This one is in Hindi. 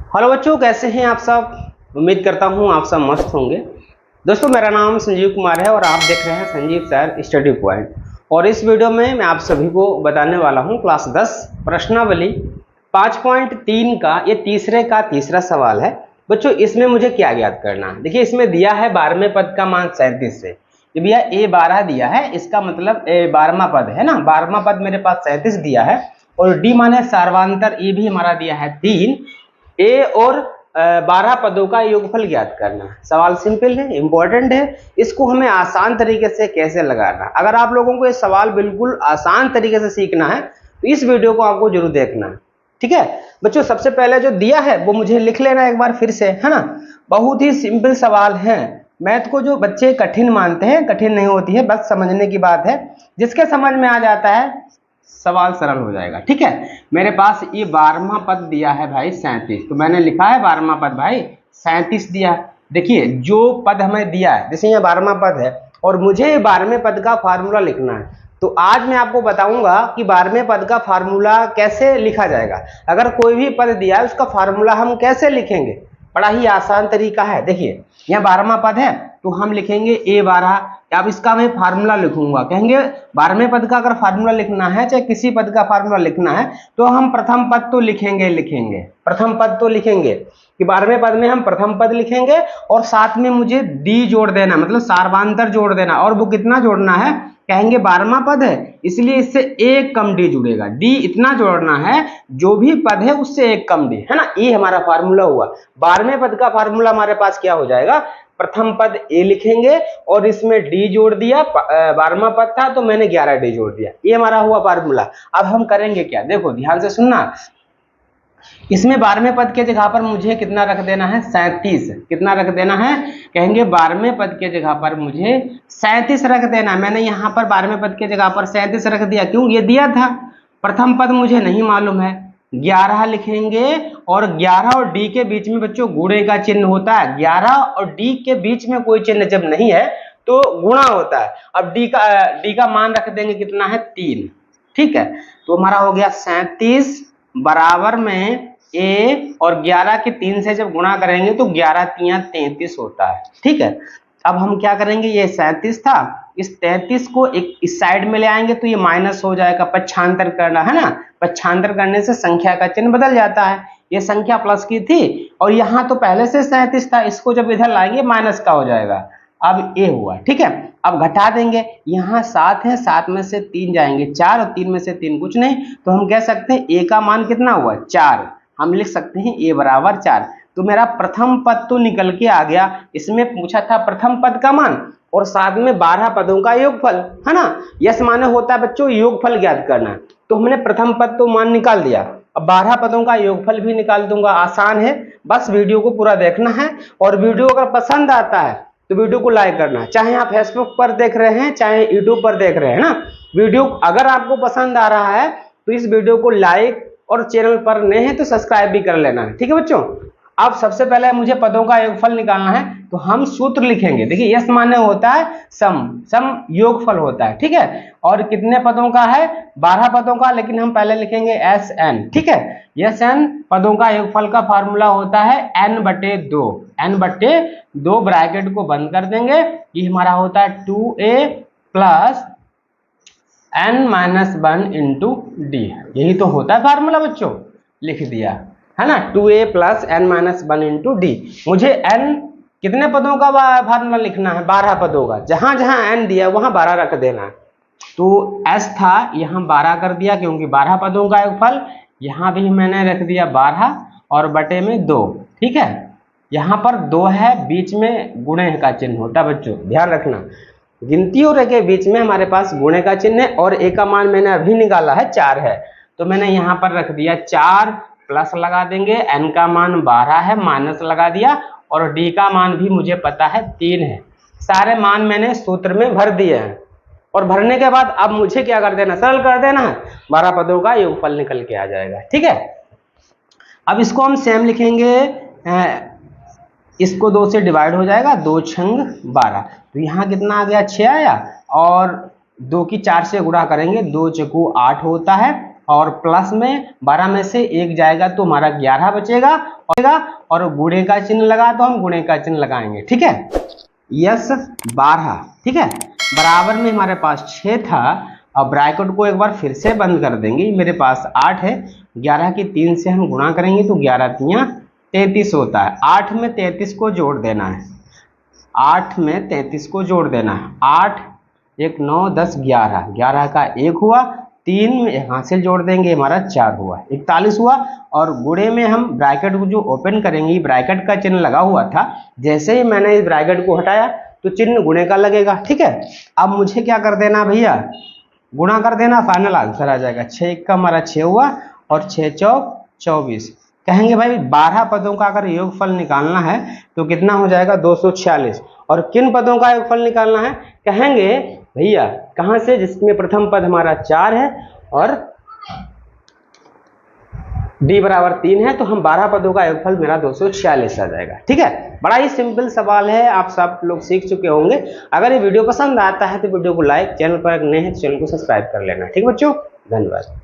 हेलो बच्चों, कैसे हैं आप सब। उम्मीद करता हूं आप सब मस्त होंगे। दोस्तों, मेरा नाम संजीव कुमार है और आप देख रहे हैं संजीव सर स्टडी पॉइंट। और इस वीडियो में मैं आप सभी को बताने वाला हूं क्लास 10 प्रश्नावली 5.3 का ये तीसरा सवाल है। बच्चों, इसमें मुझे क्या याद करना है। देखिए, इसमें दिया है 12वें पद का मान 37 से। ये भैया A12 दिया है, इसका मतलब 12वां पद है ना। 12वां पद मेरे पास 37 दिया है और D माने सार्वधातुक E भी हमारा दिया है 3। ए और 12 पदों का योगफल ज्ञात करना। सवाल सिंपल है, इंपॉर्टेंट है। इसको हमें आसान तरीके से कैसे लगाना। अगर आप लोगों को ये सवाल बिल्कुल आसान तरीके से सीखना है तो इस वीडियो को आपको जरूर देखना है, ठीक है बच्चों। सबसे पहले जो दिया है वो मुझे लिख लेना एक बार फिर से, है ना। बहुत ही सिंपल सवाल है। मैथ को जो बच्चे कठिन मानते हैं, कठिन नहीं होती है, बस समझने की बात है। जिसके समझ में आ जाता है सवाल सरल हो जाएगा, ठीक है। मेरे पास ये 12वां पद दिया है भाई 37, तो मैंने लिखा है 12वां पद भाई 37 दिया है। देखिए, जो पद हमें दिया है, जैसे ये 12वां पद है और मुझे 12वें पद का फार्मूला लिखना है, तो आज मैं आपको बताऊंगा कि 12वें पद का फार्मूला कैसे लिखा जाएगा। अगर कोई भी पद दिया है उसका फार्मूला हम कैसे लिखेंगे, बड़ा ही आसान तरीका है। देखिए, यह 12वां पद है तो हम लिखेंगे A12। अब इसका मैं फार्मूला लिखूंगा, कहेंगे 12वें पद का अगर फार्मूला लिखना है, चाहे किसी पद का फार्मूला लिखना है, तो हम प्रथम पद तो लिखेंगे प्रथम पद तो लिखेंगे कि 12वें पद में हम प्रथम पद लिखेंगे और साथ में मुझे डी जोड़ देना, मतलब सार्वधातुक जोड़ देना। और वो कितना जोड़ना है, कहेंगे 12वां पद है इसलिए इससे एक कम डी जुड़ेगा। डी इतना जोड़ना है, जो भी पद है उससे एक कम डी, है ना। ये हमारा फार्मूला हुआ। 12वें पद का फार्मूला हमारे पास क्या हो जाएगा, प्रथम पद ए लिखेंगे और इसमें डी जोड़ दिया। 12वां पद था तो मैंने 11 डी जोड़ दिया। ये हमारा हुआ फार्मूला। अब हम करेंगे क्या, देखो ध्यान से सुनना। इसमें 12वें पद के जगह पर मुझे कितना रख देना है, 37। कितना रख देना है, कहेंगे 12वें पद के जगह पर मुझे 37 रख देना। मैंने यहाँ पर 12वें पद के जगह पर 37 रख दिया, क्यों, ये दिया था। प्रथम पद मुझे नहीं मालूम है, 11 लिखेंगे और 11 और डी के बीच में बच्चों गुणे का चिन्ह होता है। 11 और डी के बीच में कोई चिन्ह जब नहीं है तो गुणा होता है। अब डी का मान रख देंगे, कितना है, 3, ठीक है। तो हमारा हो गया 37 बराबर में ए और 11 के 3 से जब गुणा करेंगे तो 11 तिया 33 होता है, ठीक है। अब हम क्या करेंगे, ये 37 था, इस 33 को एक इस साइड में ले आएंगे तो ये माइनस हो जाएगा। पक्षांतर करना है ना, पक्षांतर करने से संख्या का चिन्ह बदल जाता है। ये संख्या प्लस की थी और यहाँ तो पहले से 37 था, इसको जब इधर लाएंगे माइनस का हो जाएगा। अब ए हुआ, ठीक है। अब घटा देंगे, यहाँ 7 है, 7 में से 3 जाएंगे 4 और 3 में से 3 कुछ नहीं, तो हम कह सकते हैं ए का मान कितना हुआ, 4। हम लिख सकते हैं ए बराबर 4। तो मेरा प्रथम पद तो निकल के आ गया। इसमें पूछा था प्रथम पद का मान और साथ में 12 पदों का योगफल, है ना। यस माने होता है बच्चों योगफल ज्ञात करना। तो हमने प्रथम पद तो मान निकाल दिया, अब 12 पदों का योगफल भी निकाल दूंगा। आसान है, बस वीडियो को पूरा देखना है। और वीडियो अगर पसंद आता है तो वीडियो को लाइक करना, चाहे आप फेसबुक पर देख रहे हैं चाहे यूट्यूब पर देख रहे हैं ना। वीडियो अगर आपको पसंद आ रहा है तो इस वीडियो को लाइक और चैनल पर नए हैं तो सब्सक्राइब भी कर लेना है, ठीक है बच्चों। अब सबसे पहले मुझे पदों का योगफल निकालना है, तो हम सूत्र लिखेंगे। देखिए, यस माने होता है सम योगफल होता है, ठीक है। और कितने पदों का है, 12 पदों का, लेकिन हम पहले लिखेंगे एस एन, ठीक है। यस एन पदों का योगफल का फार्मूला होता है n/2। n/2 ब्रैकेट को बंद कर देंगे, ये हमारा होता है 2a plus n-1 into D. यही तो होता है फार्मूला बच्चों, लिख दिया है ना, 2a plus n-1 into D. मुझे n कितने पदों का फार्मूला लिखना है, 12 पदों का। जहां जहां n दिया वहां 12 रख देना है। तो s था, यहां 12 कर दिया क्योंकि 12 पदों का योगफल। यहां भी मैंने रख दिया 12 और बटे में 2, ठीक है। यहां पर 2 है, बीच में गुणे का चिन्ह होता है बच्चों, ध्यान रखना। गिनतियों के बीच में हमारे पास गुणे का चिन्ह है और ए का मान मैंने अभी निकाला है 4 है, तो मैंने यहाँ पर रख दिया 4 प्लस लगा देंगे। एन का मान 12 है, माइनस लगा दिया और डी का मान भी मुझे पता है 3 है। सारे मान मैंने सूत्र में भर दिए हैं और भरने के बाद अब मुझे क्या कर देना, सरल कर देना है। 12 पदों का योगफल निकल के आ जाएगा, ठीक है। अब इसको हम सेम लिखेंगे, इसको 2 से डिवाइड हो जाएगा, 2 छंग 12। तो यहाँ कितना आ गया, 6 आया और 2 की 4 से गुणा करेंगे, 2 चौको 8 होता है और प्लस में 12 में से 1 जाएगा तो हमारा 11 बचेगा और गुणे का चिन्ह लगा तो हम गुणे का चिन्ह लगाएंगे। ठीक है, यस 12। ठीक है, बराबर में हमारे पास 6 था। अब ब्रैकेट को एक बार फिर से बंद कर देंगे। मेरे पास 8 है, 11 की 3 से हम गुणा करेंगे तो 11 तियां 33 होता है। 8 में 33 को जोड़ देना है, 8 में 33 को जोड़ देना है। 8 1 9 10 11, 11 का 1 हुआ, 3 यहाँ से जोड़ देंगे हमारा 4 हुआ, 41 हुआ। और गुणे में हम ब्रैकेट को जो ओपन करेंगे, ब्रैकेट का चिन्ह लगा हुआ था, जैसे ही मैंने इस ब्रैकेट को हटाया तो चिन्ह गुणे का लगेगा। ठीक है, अब मुझे क्या कर देना भैया, गुणा कर देना, फाइनल आंसर आ जाएगा। 6 का हमारा 6 हुआ और 6 चौक 24। कहेंगे भाई 12 पदों का अगर योगफल निकालना है तो कितना हो जाएगा, 246। और किन पदों का योगफल निकालना है, कहेंगे भैया कहां से, जिसमें प्रथम पद हमारा 4 है और d बराबर 3 है, तो हम 12 पदों का योगफल मेरा 246 आ जाएगा। ठीक है, बड़ा ही सिंपल सवाल है, आप सब लोग सीख चुके होंगे। अगर ये वीडियो पसंद आता है तो वीडियो को लाइक, चैनल पर नए हैं तो चैनल को सब्सक्राइब कर लेना। ठीक बच्चों, धन्यवाद।